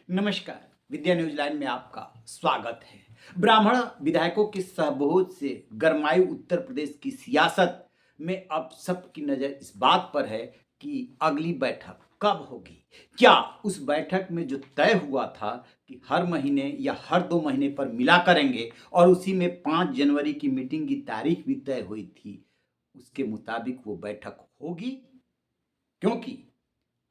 नमस्कार। विद्या news line में आपका स्वागत है। ब्राह्मण विधायकों के सहभोज से गरमाई उत्तर प्रदेश की सियासत में अब सबकी नजर इस बात पर है कि अगली बैठक कब होगी। क्या उस बैठक में जो तय हुआ था कि हर महीने या हर 2 महीने पर मिला करेंगे और उसी में 5 जनवरी की मीटिंग की तारीख भी तय हुई थी, उसके मुताबिक वो बैठक होगी? क्योंकि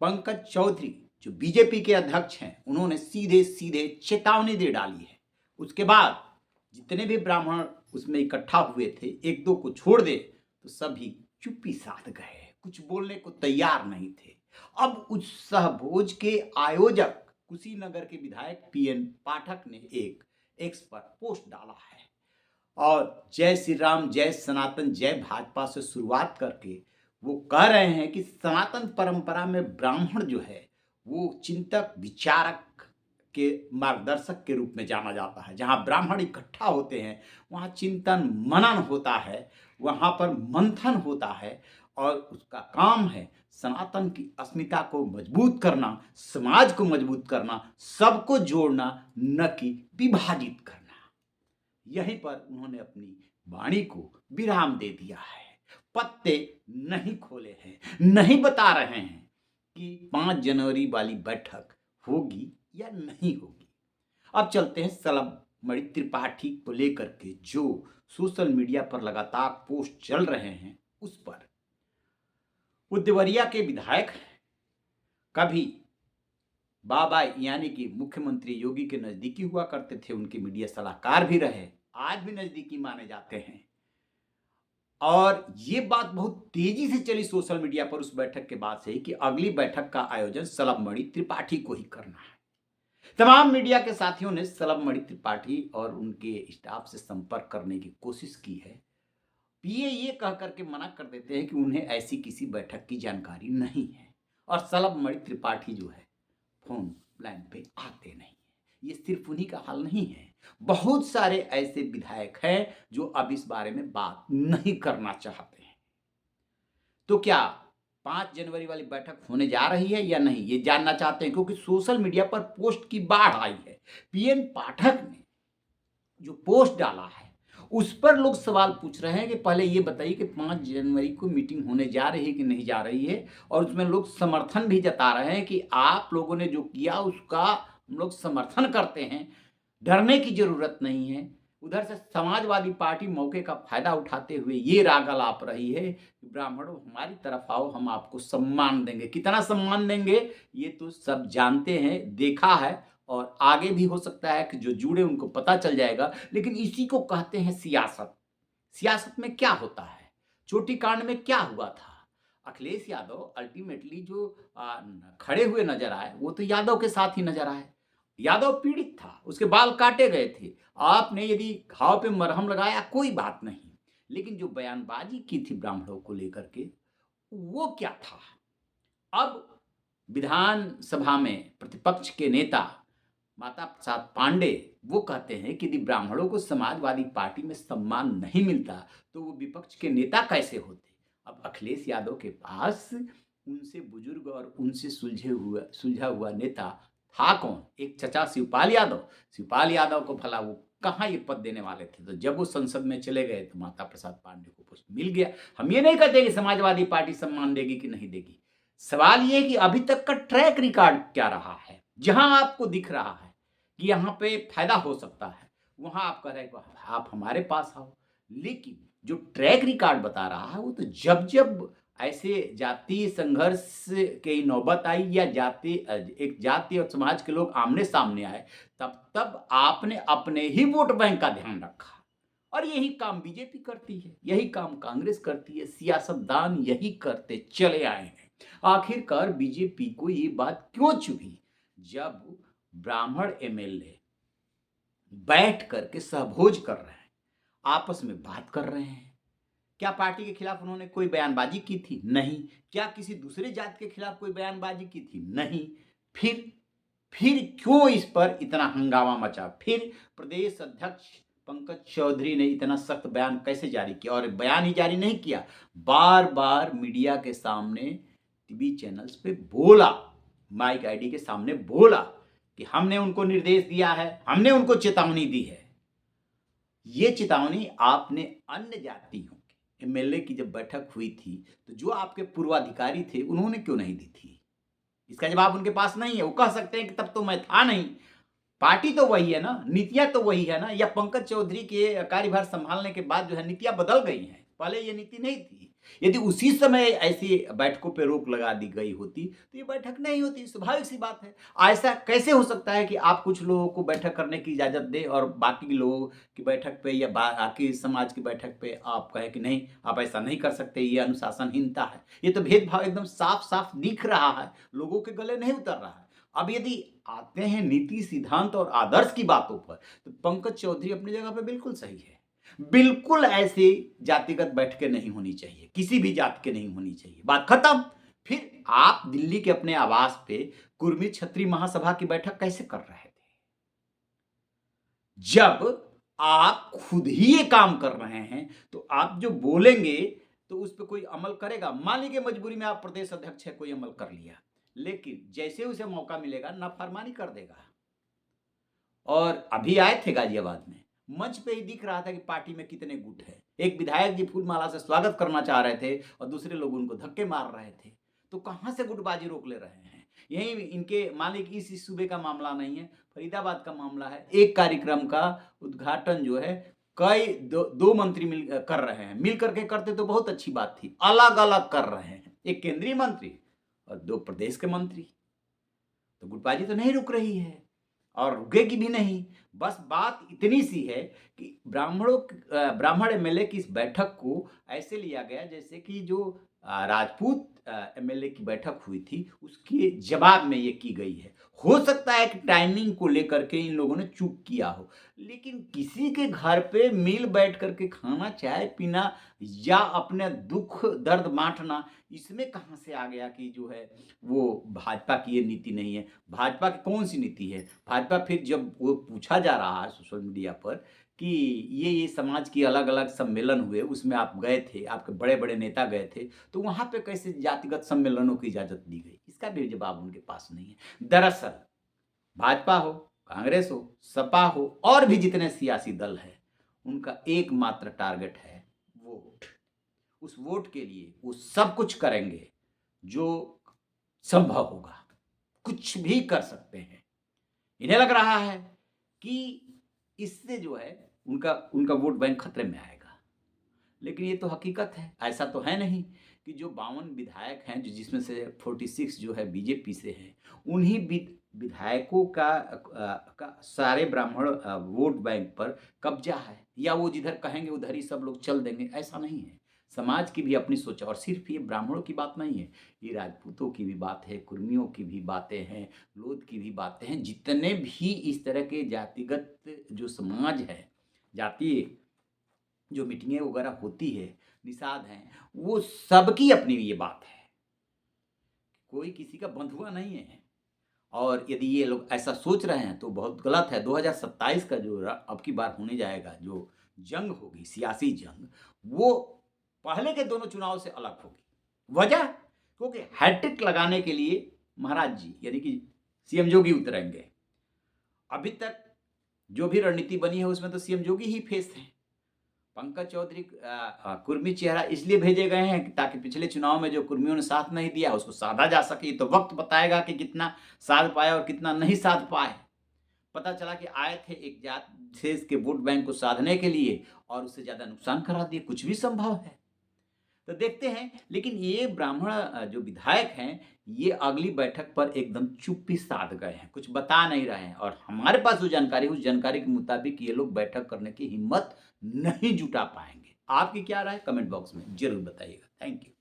पंकज चौधरी जो बीजेपी के अध्यक्ष हैं, उन्होंने सीधे सीधे चेतावनी दे डाली है। उसके बाद जितने भी ब्राह्मण उसमें इकट्ठा हुए थे, एक दो को छोड़ दे तो सभी चुप्पी साध गए, कुछ बोलने को तैयार नहीं थे। अब उस सहभोज के आयोजक कुशीनगर के विधायक पीएन पाठक ने एक एक्स पर पोस्ट डाला है और जय श्री राम, जय सनातन, जय भाजपा से शुरुआत करके वो कह रहे हैं कि सनातन परंपरा में ब्राह्मण जो है वो चिंतक विचारक के मार्गदर्शक के रूप में जाना जाता है। जहाँ ब्राह्मण इकट्ठा होते हैं वहाँ चिंतन मनन होता है, वहाँ पर मंथन होता है और उसका काम है सनातन की अस्मिता को मजबूत करना, समाज को मजबूत करना, सबको जोड़ना, न कि विभाजित करना। यहीं पर उन्होंने अपनी वाणी को विराम दे दिया है। पत्ते नहीं खोले हैं, नहीं बता रहे हैं कि 5 जनवरी वाली बैठक होगी या नहीं होगी। अब चलते हैं सलबमणि त्रिपाठी को लेकर के जो सोशल मीडिया पर लगातार पोस्ट चल रहे हैं उस पर। उद्यवरिया के विधायक कभी बाबा यानी कि मुख्यमंत्री योगी के नजदीकी हुआ करते थे, उनके मीडिया सलाहकार भी रहे, आज भी नजदीकी माने जाते हैं। और ये बात बहुत तेजी से चली सोशल मीडिया पर उस बैठक के बाद से ही कि अगली बैठक का आयोजन सलबमणि त्रिपाठी को ही करना है। तमाम मीडिया के साथियों ने सलबमणि त्रिपाठी और उनके स्टाफ से संपर्क करने की कोशिश की है। ये कह करके मना कर देते हैं कि उन्हें ऐसी किसी बैठक की जानकारी नहीं है और सलबमणि त्रिपाठी जो है फोन लाइन पे आते नहीं है। ये सिर्फ उन्हीं का हाल नहीं है, बहुत सारे ऐसे विधायक हैं जो अब इस बारे में बात नहीं करना चाहते हैं। तो क्या 5 जनवरी वाली बैठक होने जा रही है या नहीं, ये जानना चाहते हैं, क्योंकि सोशल मीडिया पर पोस्ट की बाढ़ आई है। पीएन पाठक ने जो पोस्ट डाला है उस पर लोग सवाल पूछ रहे हैं कि पहले ये बताइए कि 5 जनवरी को मीटिंग होने जा रही है कि नहीं जा रही है। और उसमें लोग समर्थन भी जता रहे हैं कि आप लोगों ने जो किया उसका हम लोग समर्थन करते हैं, डरने की जरूरत नहीं है। उधर से समाजवादी पार्टी मौके का फायदा उठाते हुए ये राग अलाप रही है कि ब्राह्मणों हमारी तरफ आओ, हम आपको सम्मान देंगे। कितना सम्मान देंगे ये तो सब जानते हैं, देखा है और आगे भी हो सकता है कि जो जुड़े उनको पता चल जाएगा। लेकिन इसी को कहते हैं सियासत। सियासत में क्या होता है, चोटी कांड में क्या हुआ था, अखिलेश यादव अल्टीमेटली जो खड़े हुए नजर आए वो तो यादव के साथ ही नजर आए। यादव पीड़ित था, उसके बाल काटे गए थे, आपने यदि घाव पे मरहम लगाया कोई बात नहीं, लेकिन जो बयानबाजी की थी ब्राह्मणों को लेकर के वो क्या था। अब विधानसभा में प्रतिपक्ष के नेता माता प्रसाद पांडे वो कहते हैं कि यदि ब्राह्मणों को समाजवादी पार्टी में सम्मान नहीं मिलता तो वो विपक्ष के नेता कैसे होते। अब अखिलेश यादव के पास उनसे बुजुर्ग और उनसे सुलझा हुआ नेता था कौन, एक चचा शिवपाल यादव। शिवपाल यादव को भला वो कहाँ ये पद देने वाले थे। तो जब वो संसद में चले गए तो माता प्रसाद पांडे को पोस्ट मिल गया। हम ये नहीं कहते कि समाजवादी पार्टी सम्मान देगी कि नहीं देगी, सवाल ये कि अभी तक का ट्रैक रिकॉर्ड क्या रहा है। जहां आपको दिख रहा है कि यहाँ पे फायदा हो सकता है वहां आप कह रहे हैं आप हमारे पास आओ, लेकिन जो ट्रैक रिकॉर्ड बता रहा है वो तो जब जब ऐसे जातीय संघर्ष की नौबत आई या एक जाति और समाज के लोग आमने सामने आए तब तब आपने अपने ही वोट बैंक का ध्यान रखा। और यही काम बीजेपी करती है, यही काम कांग्रेस करती है, सियासतदान यही करते चले आए हैं। आखिरकार बीजेपी को ये बात क्यों चुभी जब ब्राह्मण एमएलए बैठ करके सहभोज कर रहे हैं, आपस में बात कर रहे हैं। क्या पार्टी के खिलाफ उन्होंने कोई बयानबाजी की थी? नहीं। क्या किसी दूसरे जाति के खिलाफ कोई बयानबाजी की थी? नहीं। फिर क्यों इस पर इतना हंगामा मचा? फिर प्रदेश अध्यक्ष पंकज चौधरी ने इतना सख्त बयान कैसे जारी किया? और बयान ही जारी नहीं किया, बार बार मीडिया के सामने टीवी चैनल्स पे बोला, माइक आईडी के सामने बोला कि हमने उनको निर्देश दिया है, हमने उनको चेतावनी दी है। ये चेतावनी आपने अन्य जातियों के एमएलए की जब बैठक हुई थी, तो जो आपके पूर्वाधिकारी थे, उन्होंने क्यों नहीं दी थी? इसका जवाब उनके पास नहीं है। वो कह सकते हैं कि तब तो मैं था नहीं। पार्टी तो वही है ना, नीतियाँ तो वही है ना, या पंकज चौधरी के कार्यभार संभालने के बाद जो है नीतियाँ बदल गई हैं। पहले ये नीति नहीं थी। यदि उसी समय ऐसी बैठकों पे रोक लगा दी गई होती, तो ये बैठक नहीं होती, स्वाभाविक सी बात है। ऐसा कैसे हो सकता है कि आप कुछ लोगों को बैठक करने की इजाज़त दें और बाकी लोगों की बैठक पे या बाकी समाज की बैठक पे आप कहें कि नहीं, आप ऐसा नहीं कर सकते, ये अनुशासनहीनता है। ये तो भेदभाव एकदम साफ-साफ दिख रहा है, लोगों के गले नहीं उतर रहा है। अब यदि आते हैं नीति, सिद्धांत और आदर्श की बातों पर, तो पंकज चौधरी अपनी जगह पे बिल्कुल सही है। बिल्कुल ऐसी जातिगत बैठकें नहीं होनी चाहिए, किसी भी जाति के नहीं होनी चाहिए, बात खत्म। फिर आप दिल्ली के अपने आवास पे कुर्मी क्षत्रिय महासभा की बैठक कैसे कर रहे थे? जब आप खुद ही ये काम कर रहे हैं, तो आप जो बोलेंगे तो उस पे कोई अमल करेगा। मान लीजिए मजबूरी में आप प्रदेश अध्यक्ष है, कोई अमल कर लिया, लेकिन जैसे उसे मौका मिलेगा नाफरमानी कर देगा। और अभी आए थे गाजियाबाद में, मंच पे ही दिख रहा था कि पार्टी में कितने गुट है। एक विधायक जी फूलमाला से स्वागत करना चाह रहे थे और दूसरे लोग उनको धक्के मार रहे थे। तो कहाँ से गुटबाजी रोक ले रहे हैं? यही इनके मालिक इस सूबे का मामला नहीं है, फरीदाबाद का मामला है। एक कार्यक्रम का उद्घाटन जो है कई दो मंत्री मिल कर रहे हैं। मिल करके करते तो बहुत अच्छी बात थी, अलग अलग कर रहे हैं, एक केंद्रीय मंत्री और 2 प्रदेश के मंत्री। तो गुटबाजी तो नहीं रुक रही है और रुकेगी भी नहीं। बस बात इतनी सी है कि ब्राह्मण एमएलए की इस बैठक को ऐसे लिया गया जैसे कि जो राजपूत एमएलए की बैठक हुई थी, उसके जवाब में ये की गई है। हो सकता है कि टाइमिंग को लेकर के इन लोगों ने चूक किया हो, लेकिन किसी के घर पे मिल बैठ करके खाना, चाय पीना या अपने दुख दर्द बाँटना, इसमें कहाँ से आ गया कि जो है वो भाजपा की ये नीति नहीं है। भाजपा की कौन-सी नीति है? भाजपा फिर जब वो पूछा जा रहा है सोशल मीडिया पर कि ये समाज की अलग-अलग सम्मेलन हुए, उसमें आप गए थे, आपके बड़े-बड़े नेता गए थे, तो वहाँ पे कैसे जातिगत सम्मेलनों की इजाज़त दी गई? इसका भी जवाब उनके पास नहीं है। दरअसल भाजपा हो, कांग्रेस हो, सपा हो और भी जितने सियासी दल हैं, उनका एकमात्र टारगेट है वोट। उस वोट के लिए वो सब कुछ करेंगे जो संभव होगा, कुछ भी कर सकते हैं। इन्हें लग रहा है कि इससे जो है उनका उनका वोट बैंक खतरे में आएगा, लेकिन ये तो हकीकत है। ऐसा तो है नहीं कि जो 52 विधायक हैं, जो जिसमें से 46 जो है बीजेपी से हैं, उन्हीं विधायकों का सारे ब्राह्मण वोट बैंक पर कब्जा है, या वो जिधर कहेंगे उधर ही सब लोग चल देंगे, ऐसा नहीं है। समाज की भी अपनी सोच है और सिर्फ ये ब्राह्मणों की बात नहीं है, ये राजपूतों की भी बात है, कुर्मियों की भी बातें हैं, लोध की भी बातें हैं। जितने भी इस तरह के जातिगत जो समाज है, जातीय जो मीटिंगें वगैरह होती है, निषाद हैं, वो सबकी अपनी ये बात है। कोई किसी का बंधुआ नहीं है। और यदि ये लोग ऐसा सोच रहे हैं तो बहुत गलत है। 2027 का जो अब की बार होने जाएगा, जो जंग होगी, सियासी जंग, वो पहले के दोनों चुनाव से अलग होगी। वजह? क्योंकि हैट्रिक लगाने के लिए महाराज जी यानी कि सीएम योगी उतरेंगे। अभी तक जो भी रणनीति बनी है उसमें तो सीएम योगी ही फेस हैं। पंकज चौधरी कुर्मी चेहरा इसलिए भेजे गए हैं कि ताकि पिछले चुनाव में जो कुर्मियों ने साथ नहीं दिया उसको साधा जा सके। तो वक्त बताएगा कि कितना साध पाए और कितना नहीं साध पाए। पता चला कि आए थे एक जात देश के वोट बैंक को साधने के लिए और उससे ज़्यादा नुकसान करा दिए। कुछ भी संभव है, तो देखते हैं। लेकिन ये ब्राह्मण जो विधायक हैं, ये अगली बैठक पर एकदम चुप्पी साध गए हैं, कुछ बता नहीं रहे हैं। और हमारे पास जो जानकारी है उस जानकारी के मुताबिक ये लोग बैठक करने की हिम्मत नहीं जुटा पाएंगे। आपकी क्या राय? कमेंट बॉक्स में जरूर बताइएगा। Thank you.